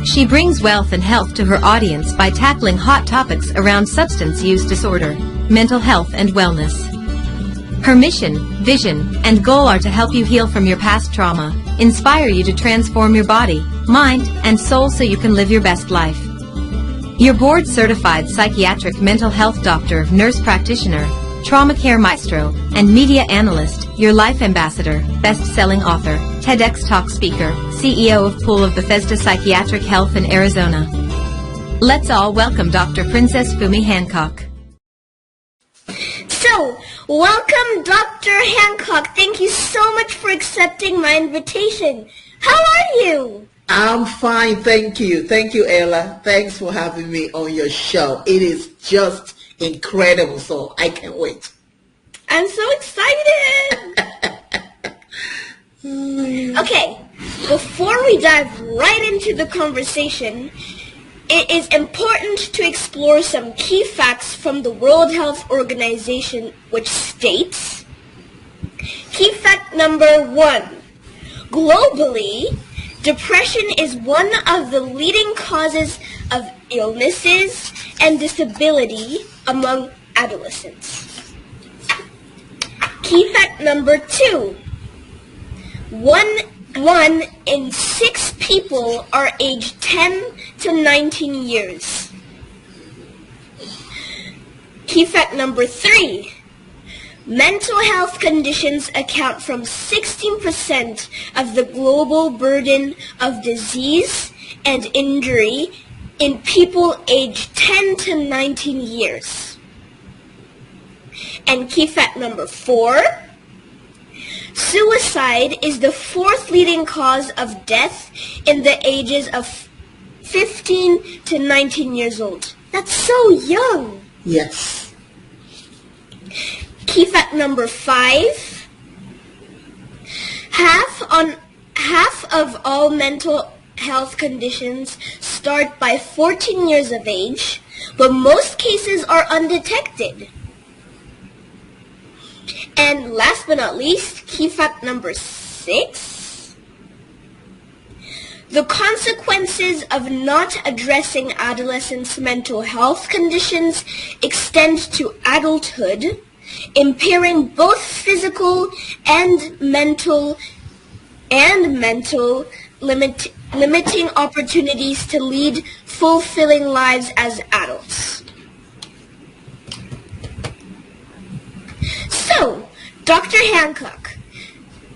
She brings wealth and health to her audience by tackling hot topics around substance use disorder, mental health and wellness. Her mission, vision, and goal are to help you heal from your past trauma, inspire you to transform your body, mind, and soul so you can live your best life. Your board-certified psychiatric mental health doctor, nurse practitioner, trauma care maestro, and media analyst, your life ambassador, best-selling author, TEDx talk speaker, CEO of Pool of Bethesda Psychiatric Health in Arizona. Let's all welcome Dr. Princess Fumi Hancock. So, welcome Dr. Hancock. Thank you so much for accepting my invitation. How are you? I'm fine, thank you. Thank you, Ella. Thanks for having me on your show. It is just incredible, so I can't wait. I'm so excited. Okay, before we dive right into the conversation, it is important to explore some key facts from the World Health Organization, which states, key fact number 1, globally, depression is one of the leading causes of illnesses and disability among adolescents. Key fact number 2, one in 6 people are aged 10 to 19 years. Key fact number 3, mental health conditions account from 16% of the global burden of disease and injury in people aged 10 to 19 years. And key fact number 4, suicide is the 4th leading cause of death in the ages of 15 to 19 years old. That's so young. Yes. Key fact number 5, half of all mental health conditions start by 14 years of age, but most cases are undetected. And last but not least, key fact number 6, the consequences of not addressing adolescents' mental health conditions extend to adulthood, impairing both physical and mental limiting opportunities to lead fulfilling lives as adults. So, Dr. Hancock,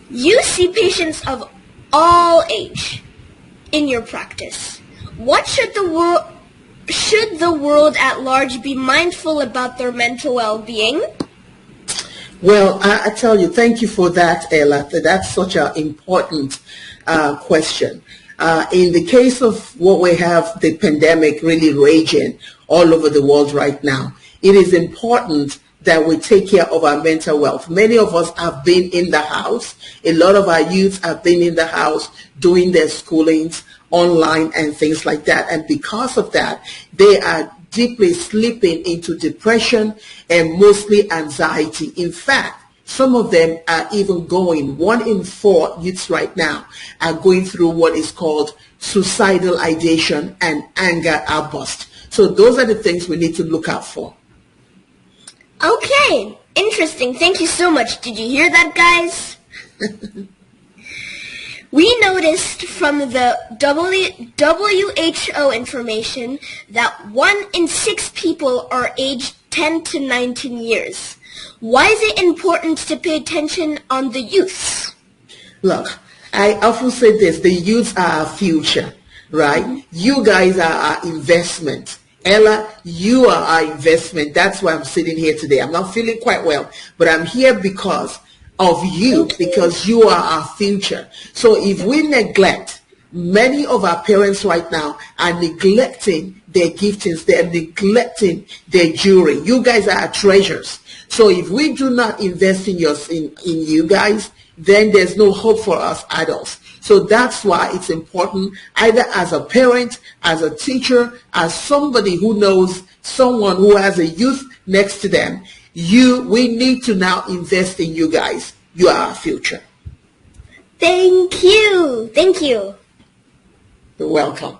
you see patients of all age in your practice. What should the world at large be mindful about their mental well-being? Well, I tell you, thank you for that, Ella. That's such an important question. In the case of what we have, the pandemic really raging all over the world right now, it is important that we take care of our mental wealth. Many of us have been in the house. A lot of our youth have been in the house doing their schoolings online and things like that. And because of that, they are deeply slipping into depression and mostly anxiety. In fact, some of them are even 1 in 4 youths right now are going through what is called suicidal ideation and anger outburst. So those are the things we need to look out for. Okay, interesting. Thank you so much. Did you hear that, guys? We noticed from the WHO information that 1 in 6 people are aged 10 to 19 years. Why is it important to pay attention on the youth? Look, I often say this, the youth are our future, right? You guys are our investment. Ella, you are our investment. That's why I'm sitting here today. I'm not feeling quite well, but I'm here because of you, because you are our future. So if we neglect, many of our parents right now are neglecting their giftings, they're neglecting their jewelry. You guys are our treasures. So if we do not invest in you guys, then there's no hope for us adults. So that's why it's important, either as a parent, as a teacher, as somebody who knows someone who has a youth next to them, we need to now invest in you guys. You are our future. Thank you. Thank you. You're welcome.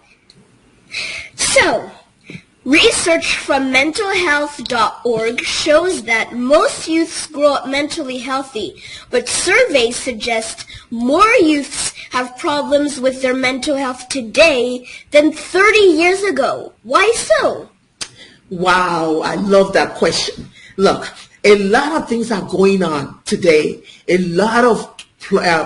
So, research from mentalhealth.org shows that most youths grow up mentally healthy, but surveys suggest more youths have problems with their mental health today than 30 years ago. Why so? Wow, I love that question. Look, a lot of things are going on today. A lot of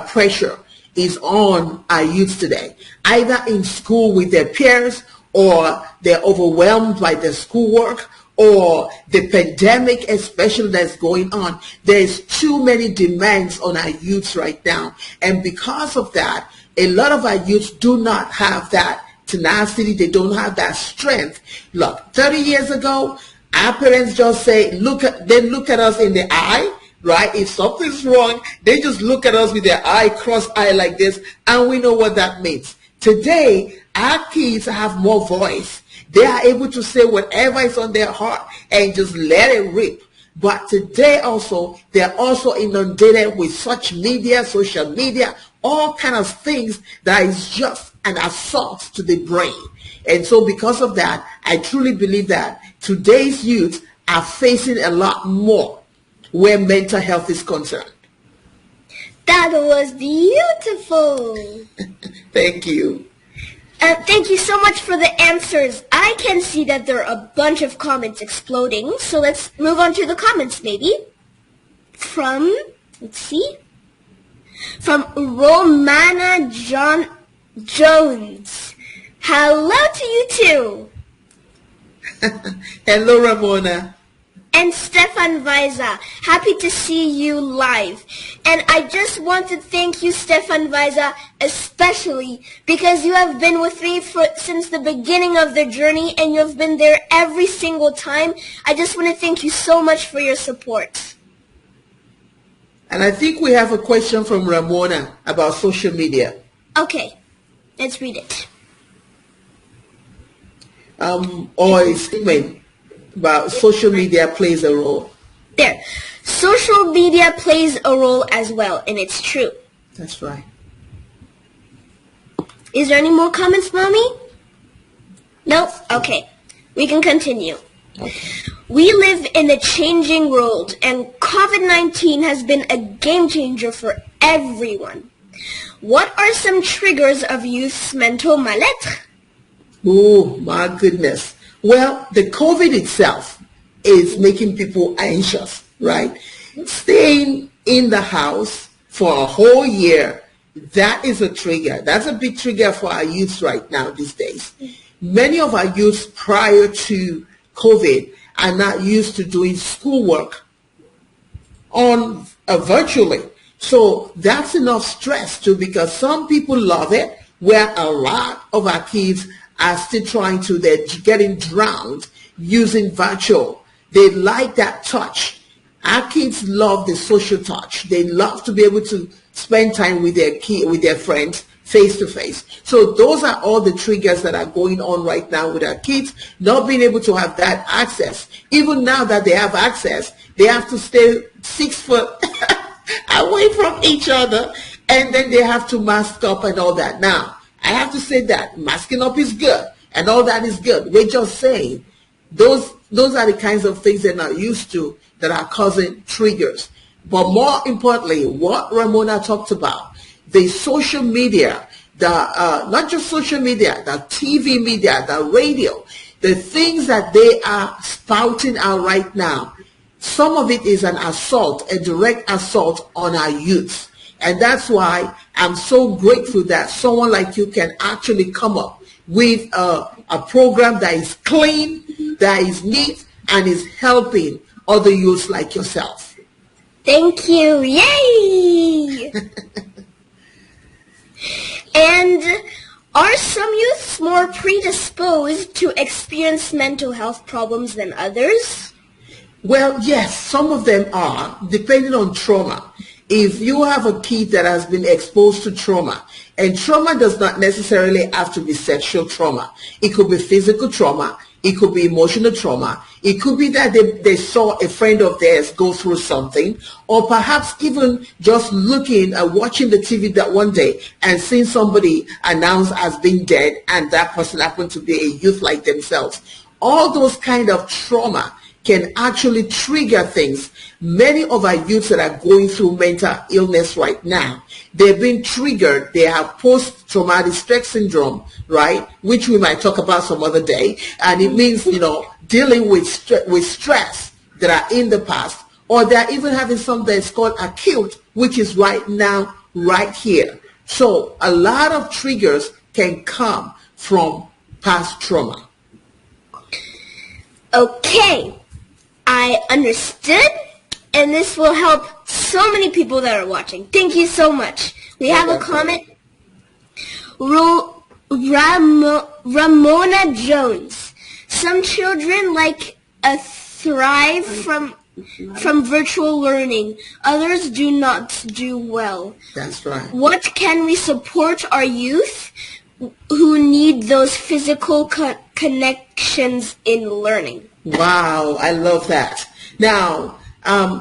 pressure is on our youth today, either in school with their peers, or they're overwhelmed by their schoolwork, or the pandemic especially that's going on. There's too many demands on our youth right now. And because of that, a lot of our youth do not have that tenacity. They don't have that strength. Look, 30 years ago, our parents just say, they look at us in the eye, right? If something's wrong, they just look at us with their cross-eye like this, and we know what that means. Today, our kids have more voice. They are able to say whatever is on their heart and just let it rip. But today also, they're also inundated with such media, social media, all kind of things that is just an assault to the brain. And so because of that, I truly believe that today's youth are facing a lot more where mental health is concerned. That was beautiful. Thank you. Thank you so much for the answers. I can see that there are a bunch of comments exploding, so let's move on to the comments maybe. From Romana Jones. Hello to you too. Hello, Ramona. And Stefan Weiser, happy to see you live. And I just want to thank you, Stefan Weiser, especially because you have been with me since the beginning of the journey, and you have been there every single time. I just want to thank you so much for your support. And I think we have a question from Ramona about social media. Okay, let's read it. Or a statement about social media plays a role. There. Social media plays a role as well, and it's true. That's right. Is there any more comments, Mommy? No? Okay. We can continue. Okay. We live in a changing world, and COVID-19 has been a game changer for everyone. What are some triggers of youth's mental mal-être? Oh, my goodness. Well, the COVID itself is making people anxious, right? Staying in the house for a whole year, that is a trigger. That's a big trigger for our youth right now these days. Many of our youth prior to COVID are not used to doing schoolwork on virtually. So that's enough stress too, because some people love it, where a lot of our kids are still they're getting drowned using virtual. They like that touch. Our kids love the social touch. They love to be able to spend time with their friends face to face. So those are all the triggers that are going on right now with our kids, not being able to have that access. Even now that they have access, they have to stay 6 foot away from each other, and then they have to mask up and all that. Now, I have to say that masking up is good and all that is good. We're just saying those are the kinds of things they're not used to that are causing triggers. But more importantly, what Ramona talked about, the social media, not just social media, the TV media, the radio, the things that they are spouting out right now, some of it is an assault, a direct assault on our youth. And that's why I'm so grateful that someone like you can actually come up with a program that is clean, that is neat, and is helping other youths like yourself. Thank you. Yay! And are some youths more predisposed to experience mental health problems than others? Well, yes, some of them are, depending on trauma. If you have a kid that has been exposed to trauma, and trauma does not necessarily have to be sexual trauma. It could be physical trauma. It could be emotional trauma. It could be that they saw a friend of theirs go through something, or perhaps even just looking and watching the TV that one day and seeing somebody announced as being dead, and that person happened to be a youth like themselves. All those kind of trauma can actually trigger things. Many of our youths that are going through mental illness right now, they've been triggered. They have post-traumatic stress syndrome, right? Which we might talk about some other day. And it means, dealing with stress that are in the past, or they're even having something that's called acute, which is right now, right here. So a lot of triggers can come from past trauma. Okay, I understood, and this will help so many people that are watching. Thank you so much. We have a comment. Ramona Jones. Some children thrive from virtual learning. Others do not do well. That's right. What can we support our youth who need those physical connections in learning? Wow, I love that. Now,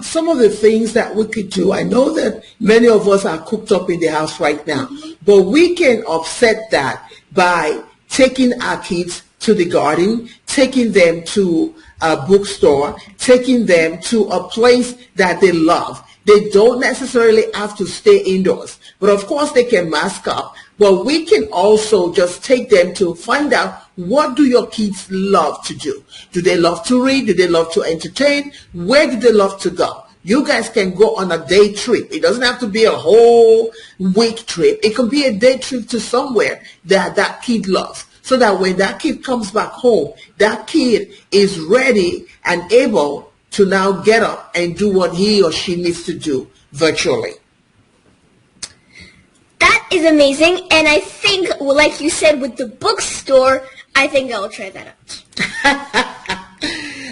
some of the things that we could do, I know that many of us are cooped up in the house right now, but we can offset that by taking our kids to the garden, taking them to a bookstore, taking them to a place that they love. They don't necessarily have to stay indoors, but of course they can mask up. But we can also just take them to find out, what do your kids love to do? Do they love to read? Do they love to entertain? Where do they love to go? You guys can go on a day trip. It doesn't have to be a whole week trip. It can be a day trip to somewhere that kid loves, so that when that kid comes back home, that kid is ready and able to now get up and do what he or she needs to do virtually. That is amazing, and I think, like you said, with the bookstore, I think I'll try that out.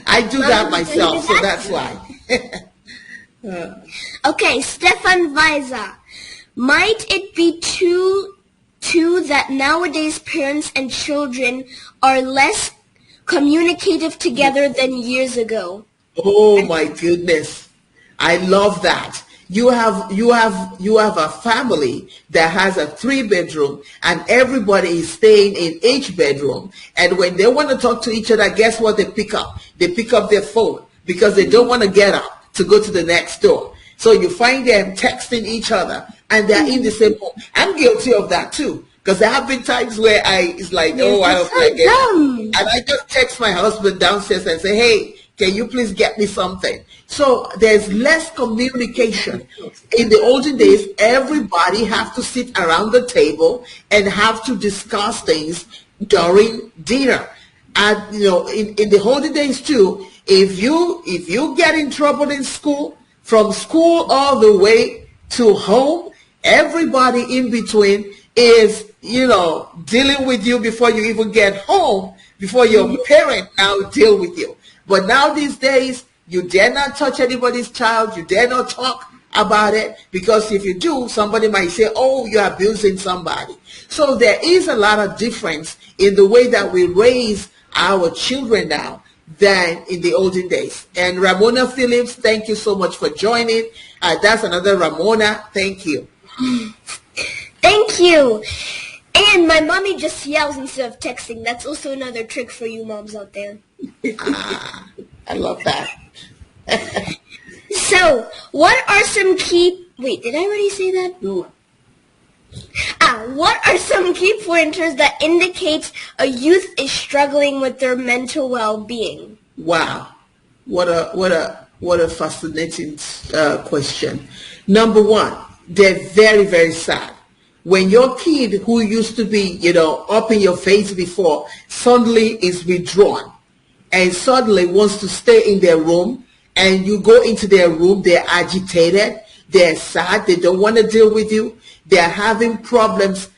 I do that myself, so that's why. Okay, Stefan Weiser. Might it be true that nowadays parents and children are less communicative together than years ago? Oh my goodness. I love that. You have a family that has a 3-bedroom, and everybody is staying in each bedroom. And when they want to talk to each other, guess what they pick up? They pick up their phone, because they don't want to get up to go to the next door. So you find them texting each other, and they're in the same home. I'm guilty of that too, because there have been times where it's like, oh, I don't like it. And I just text my husband downstairs and say, hey, can you please get me something? So there's less communication. In the olden days, everybody have to sit around the table and have to discuss things during dinner. And in the olden days too, if you get in trouble in school, from school all the way to home, everybody in between is dealing with you before you even get home, before your parent now deal with you. But now these days, you dare not touch anybody's child. You dare not talk about it, because if you do, somebody might say, oh, you're abusing somebody. So there is a lot of difference in the way that we raise our children now than in the olden days. And Ramona Phillips, thank you so much for joining. That's another Ramona. Thank you. Thank you. And my mommy just yells instead of texting. That's also another trick for you moms out there. I love that. So, what are some key... Wait, did I already say that? No. What are some key pointers that indicate a youth is struggling with their mental well-being? Wow. What a fascinating question. Number one, they're very, very sad. When your kid, who used to be, up in your face before, suddenly is withdrawn and suddenly wants to stay in their room, and you go into their room, they're agitated, they're sad, they don't want to deal with you, they're having problems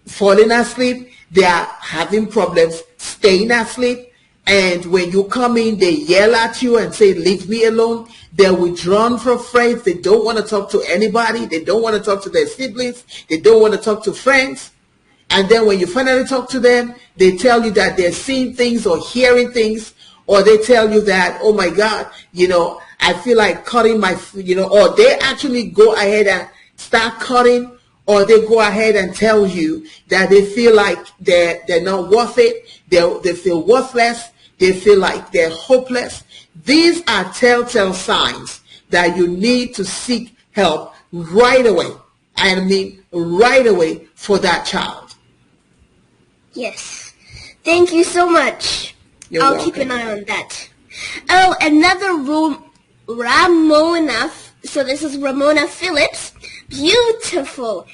falling asleep, they're having problems staying asleep, and when you come in, they yell at you and say, leave me alone. They're withdrawn from friends. They don't want to talk to anybody. They don't want to talk to their siblings. They don't want to talk to friends. And then when you finally talk to them, they tell you that they're seeing things or hearing things, or they tell you that, oh my God, I feel like cutting my, or they actually go ahead and start cutting, or they go ahead and tell you that they feel like they're not worth it, they feel worthless, they feel like they're hopeless. These are telltale signs that you need to seek help right away. I mean, right away for that child. Yes. Thank you so much. I'll keep an eye on that. Oh, another Ramona. So this is Ramona Phillips. Beautiful.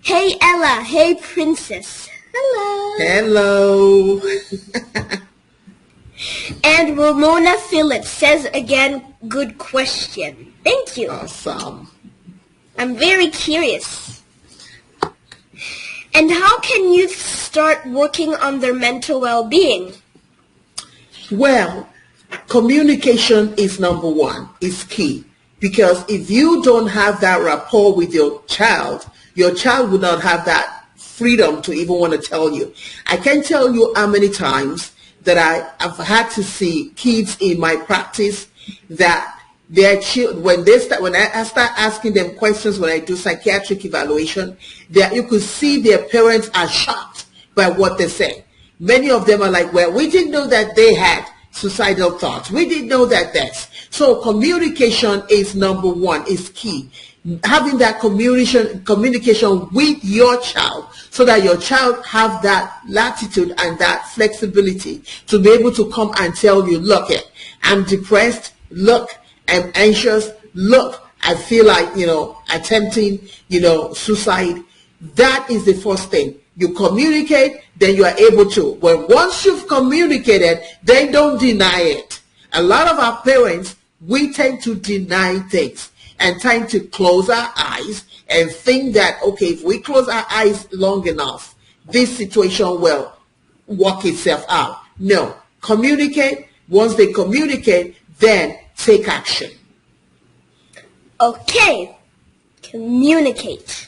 Hey, Ella. Hey, Princess. Hello. Hello. And Ramona Phillips says again, good question. Thank you. Awesome. I'm very curious. And how can youth start working on their mental well-being? Well, communication is number one. It's key. Because if you don't have that rapport with your child will not have that freedom to even want to tell you. I can't tell you how many times that I've had to see kids in my practice that their children, when I start asking them questions, when I do psychiatric evaluation, that you could see their parents are shocked by what they say. Many of them are like, well, we didn't know that they had suicidal thoughts. We didn't know that that's. So communication is number one, is key. Having that communication with your child so that your child have that latitude and that flexibility to be able to come and tell you, look, I'm depressed. Look, I'm anxious. Look, I feel like, attempting, suicide. That is the first thing. You communicate, then you are able to. Well, once you've communicated, then don't deny it. A lot of our parents, we tend to deny things and tend to close our eyes and think that, okay, if we close our eyes long enough, this situation will work itself out. No, communicate. Once they communicate, then take action. Okay. Communication.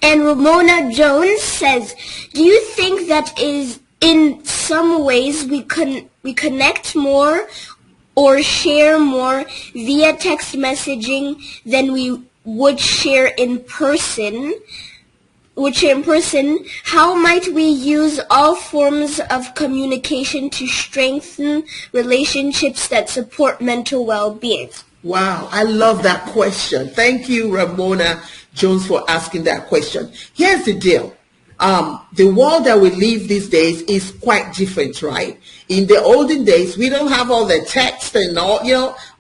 And Ramona Jones says, do you think that is in some ways we connect more or share more via text messaging than we would share in person? How might we use all forms of communication to strengthen relationships that support mental well-being? Wow, I love that question. Thank you, Ramona Jones, for asking that question. Here's the deal. The world that we live these days is quite different, right? In the olden days, we don't have all the text and all,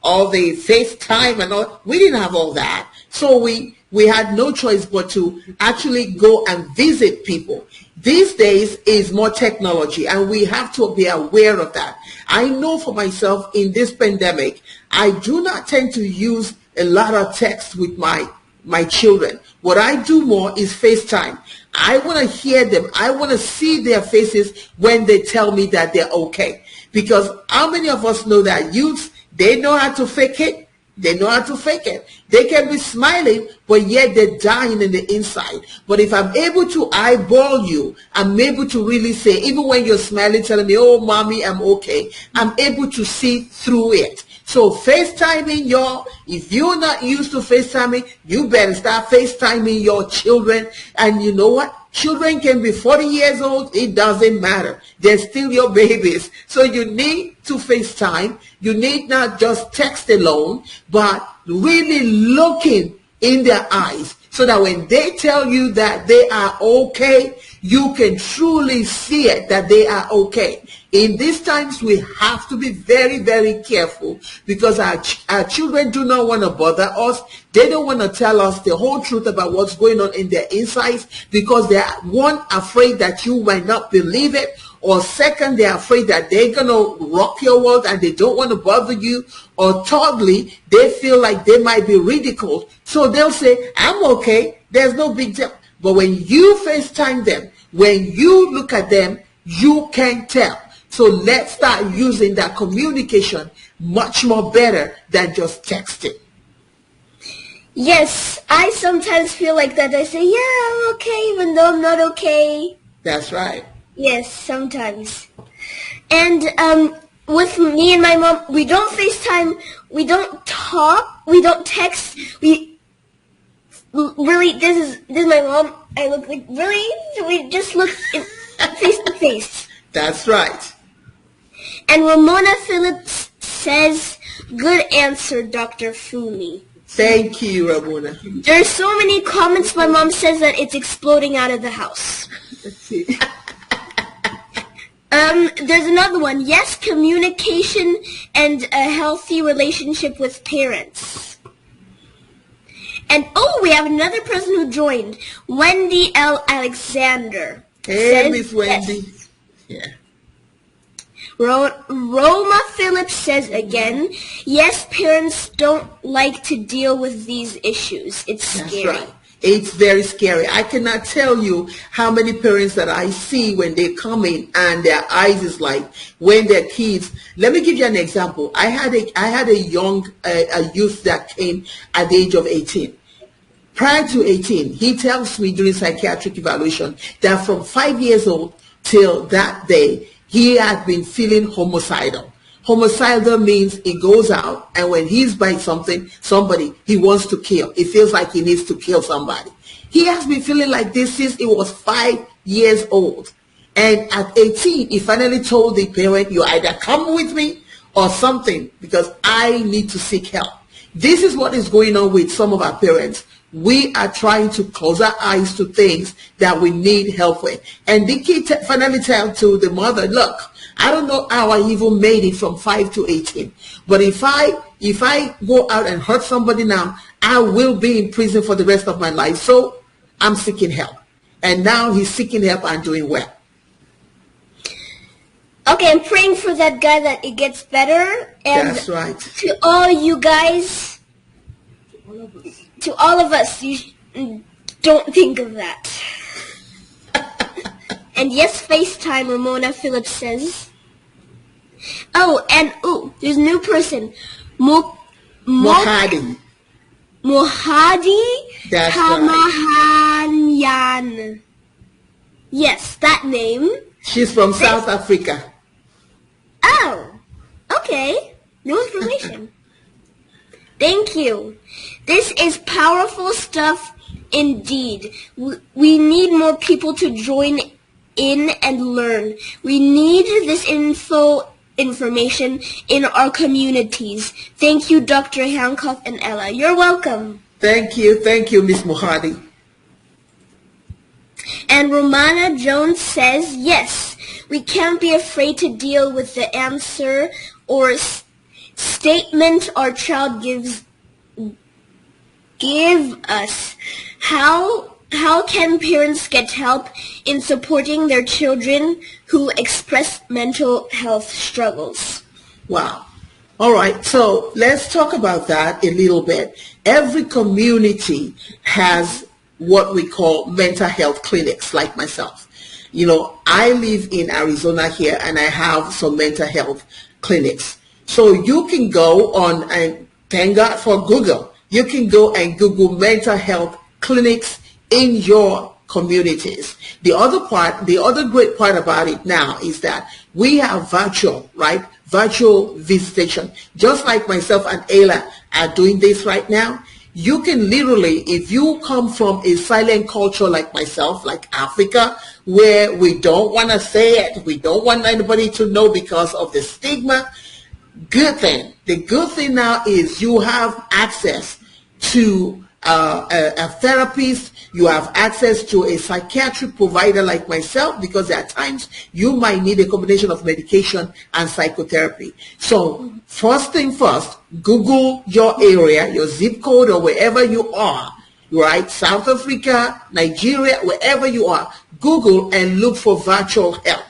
all the FaceTime and all. We didn't have all that. So we had no choice but to actually go and visit people. These days is more technology, and we have to be aware of that. I know for myself in this pandemic, I do not tend to use a lot of text with my children. What I do more is FaceTime. I want to hear them. I want to see their faces when they tell me that they're okay. Because how many of us know that youths, they know how to fake it? They know how to fake it. They can be smiling, but yet they're dying in the inside. But if I'm able to eyeball you, I'm able to really say, even when you're smiling, telling me, oh, mommy, I'm okay, I'm able to see through it. So FaceTiming if you're not used to FaceTiming, you better start FaceTiming your children. And you know what? Children can be 40 years old. It doesn't matter. They're still your babies. So you need to FaceTime. You need not just text alone, but really looking in their eyes so that when they tell you that they are okay, you can truly see it, that they are okay. In these times, we have to be very, very careful because our children do not want to bother us. They don't want to tell us the whole truth about what's going on in their insides because they are, one, afraid that you might not believe it, or second, they're afraid that they're going to rock your world and they don't want to bother you, or thirdly, they feel like they might be ridiculed. So they'll say, I'm okay, there's no big deal. But when you FaceTime them, when you look at them, you can tell. So let's start using that communication much more better than just texting. Yes, I sometimes feel like that. I say, yeah, I'm okay, even though I'm not okay. That's right. Yes, sometimes. And with me and my mom, we don't FaceTime, we don't talk, we don't text. We really, this is my mom. I look like, really? We just look face to face. That's right. And Ramona Phillips says, good answer, Dr. Fumi. Thank you, Ramona. There's so many comments. My mom says that it's exploding out of the house. Let's see. There's another one. Yes, communication and a healthy relationship with parents. And we have another person who joined. Wendy L. Alexander. Hey, Miss Wendy. Yes. Yeah. Roma Phillips says again, yes, parents don't like to deal with these issues. It's scary. That's right. It's very scary. I cannot tell you how many parents that I see when they come in and their eyes is like when their kids. Let me give you an example. I had a young a youth that came at the age of 18. Prior to 18, he tells me during psychiatric evaluation that from 5 years old till that day, he had been feeling homicidal. Homicidal means he goes out and when he's by somebody, he wants to kill. He feels like he needs to kill somebody. He has been feeling like this since he was 5 years old. And at 18, he finally told the parent, you either come with me or something because I need to seek help. This is what is going on with some of our parents. We are trying to close our eyes to things that we need help with. And the kid finally tells to the mother, look, I don't know how I even made it from 5 to 18. But if I go out and hurt somebody now, I will be in prison for the rest of my life. So I'm seeking help. And now he's seeking help and doing well. Okay, I'm praying for that guy that it gets better. And that's right. To all you guys, to all of us, you don't think of that. And yes, FaceTime, Ramona Phillips says. There's a new person. Mohadi. Mohadi That's Kamahanyan. Right. Yes, that name. She's from South Africa. Oh, okay. New information. Thank you. This is powerful stuff indeed. We need more people to join in and learn. We need this information in our communities. Thank you, Dr. Hancock and Ella. You're welcome. Thank you, Miss Mohadi. And Romana Jones says, yes, we can't be afraid to deal with the answer or statement our child give us. How can parents get help in supporting their children who express mental health struggles? Wow. All right, so let's talk about that a little bit. Every community has what we call mental health clinics, like myself. You know, I live in Arizona here and I have some mental health clinics. So you can go on, and thank God for Google, you can go and Google mental health clinics in your communities. The other great part about it now is that we have virtual visitation. Just like myself and Ayla are doing this right now, you can literally, if you come from a silent culture like myself, like Africa, where we don't want to say it, we don't want anybody to know because of the stigma, good thing. The good thing now is you have access to a therapist, you have access to a psychiatric provider like myself, because at times you might need a combination of medication and psychotherapy. So first thing first, Google your area, your zip code, or wherever you are, right? South Africa, Nigeria, wherever you are, Google and look for virtual help.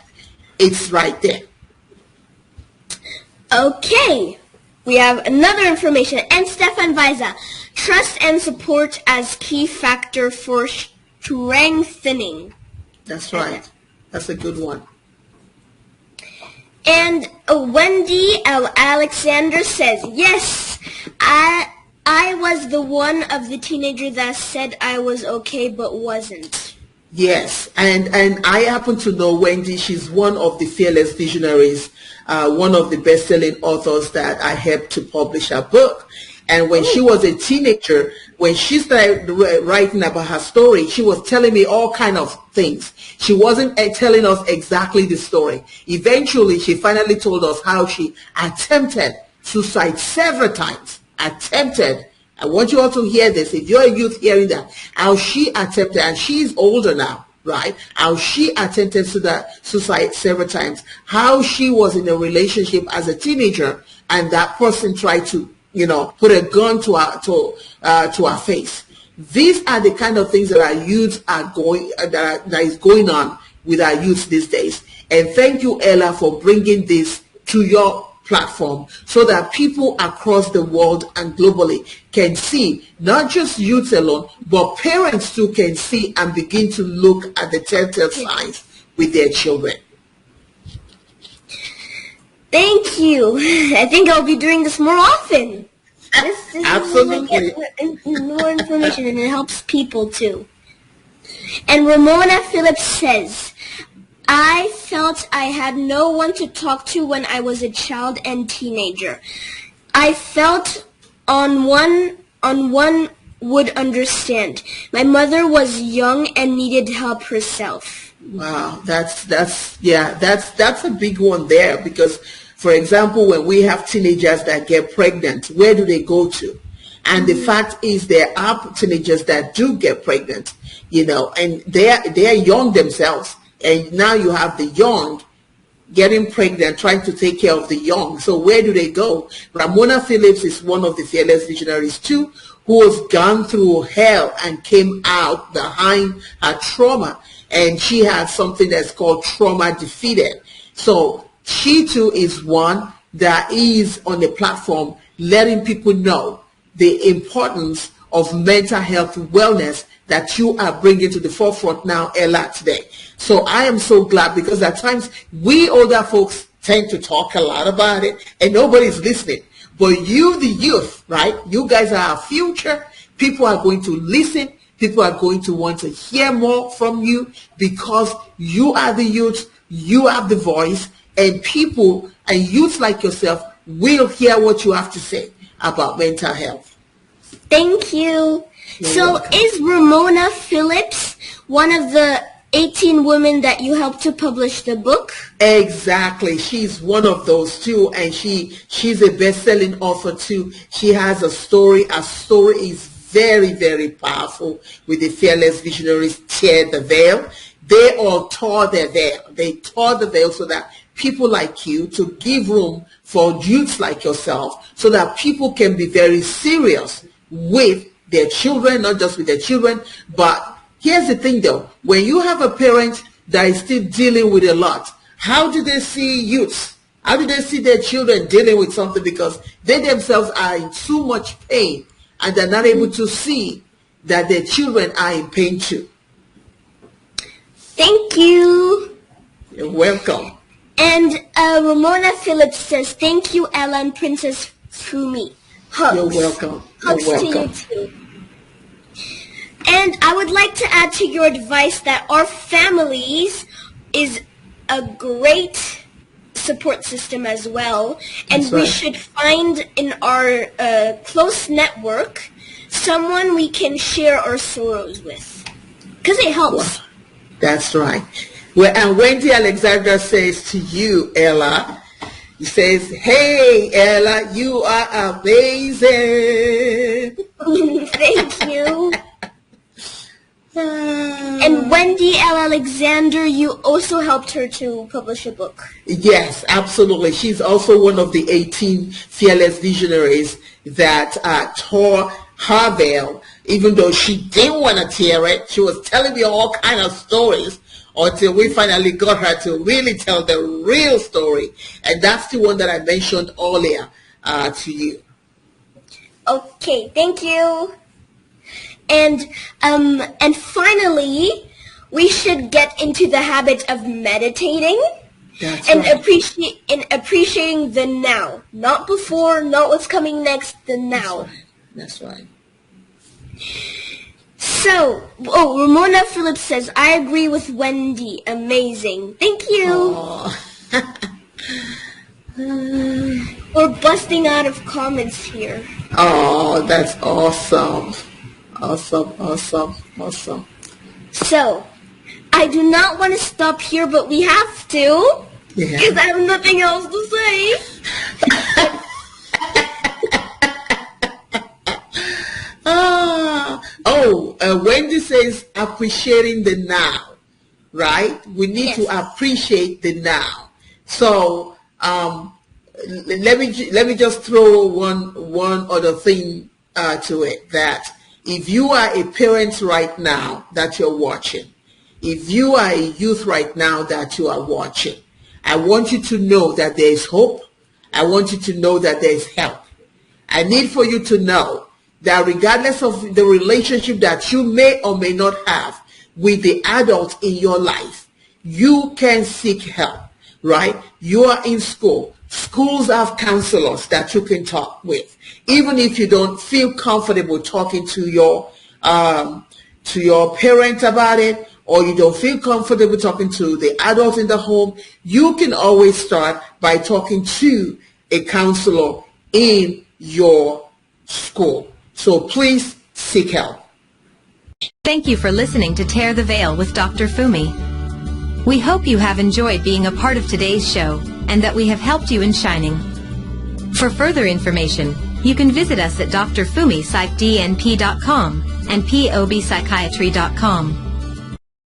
It's right there. Okay. We have another information. And Stefan Weiser, trust and support as key factor for strengthening. That's right. That's a good one. And Wendy L. Alexander says, yes, I I was the one of the teenager that said I was okay but wasn't. Yes, and I happen to know Wendy. She's one of the fearless visionaries, one of the best-selling authors that I helped to publish her book. And when she was a teenager, when she started writing about her story, she was telling me all kind of things. She wasn't telling us exactly the story. Eventually, she finally told us how she attempted suicide several times. Attempted. I want you all to hear this. If you're a youth hearing that, how she attempted, and she's older now, right? How she attempted suicide several times. How she was in a relationship as a teenager, and that person tried to, put a gun to our face. These are the kind of things that our youth are going, that is going on with our youth these days. And thank you, Ella, for bringing this to your platform so that people across the world and globally can see, not just youth alone, but parents too can see and begin to look at the telltale signs with their children. Thank you. I think I'll be doing this more often. This Absolutely. More information, and it helps people too. And Ramona Phillips says, I felt I had no one to talk to when I was a child and teenager. I felt on one would understand. My mother was young and needed help herself. Wow, that's a big one there, because, for example, when we have teenagers that get pregnant, where do they go to? And the fact is, there are teenagers that do get pregnant, and they're young themselves. And now you have the young getting pregnant, trying to take care of the young. So where do they go? Ramona Phillips is one of the fearless visionaries too, who has gone through hell and came out behind her trauma. And she has something that's called Trauma Defeated. So she too is one that is on the platform letting people know the importance of mental health wellness that you are bringing to the forefront now, Ella, today. So I am so glad, because at times we older folks tend to talk a lot about it and nobody's listening. But you, the youth, right? You guys are our future. People are going to listen. People are going to want to hear more from you, because you are the youth. You have the voice, and people and youth like yourself will hear what you have to say about mental health. Thank you. You're so welcome. Is Ramona Phillips one of the 18 women that you helped to publish the book? Exactly. She's one of those too, and she's a best-selling author too. She has a story. Her story is very, very powerful. With the fearless visionaries, tear the veil. They all tore their veil. They tore the veil so that people like you, to give room for youths like yourself, so that people can be very serious with their children, not just with their children. But here's the thing though, when you have a parent that is still dealing with a lot, how do they see youths? How do they see their children dealing with something? Because they themselves are in too much pain, and they're not able to see that their children are in pain too. Thank you. You're welcome. And Ramona Phillips says, thank you, Ella and Princess Fumi. Hugs. You're welcome. Hugs You're welcome. to you too. And I would like to add to your advice that our families is a great support system as well. And That's we right. should find in our close network someone we can share our sorrows with. Because it helps. Wow. That's right. Well, and Wendy Alexander says to you, Ella, he says, hey, Ella, you are amazing. Thank you. And Wendy L. Alexander, you also helped her to publish a book. Yes, absolutely. She's also one of the 18 fearless visionaries that tore her veil, even though she didn't want to tear it. She was telling me all kind of stories until we finally got her to really tell the real story. And that's the one that I mentioned earlier to you. Okay, thank you. And finally, we should get into the habit of meditating. That's and right. appreciating the now, not before, not what's coming next, the now. That's right. So, Ramona Phillips says, I agree with Wendy. Amazing. Thank you. We're busting out of comments here. Oh, that's awesome. Awesome. So, I do not want to stop here, but we have to. Because I have nothing else to say. Wendy says appreciating the now, right? We need to appreciate the now. So let me just throw one other thing to it, that if you are a parent right now that you're watching, if you are a youth right now that you are watching, I want you to know that there is hope. I want you to know that there is help. I need for you to know that regardless of the relationship that you may or may not have with the adult in your life, you can seek help, right? You are in school. Schools have counselors that you can talk with. Even if you don't feel comfortable talking to your parent about it, or you don't feel comfortable talking to the adult in the home, you can always start by talking to a counselor in your school. So please seek help. Thank you for listening to Tear the Veil with Dr. Fumi. We hope you have enjoyed being a part of today's show and that we have helped you in shining. For further information, you can visit us at drfumiPsychdNP.com and pobpsychiatry.com.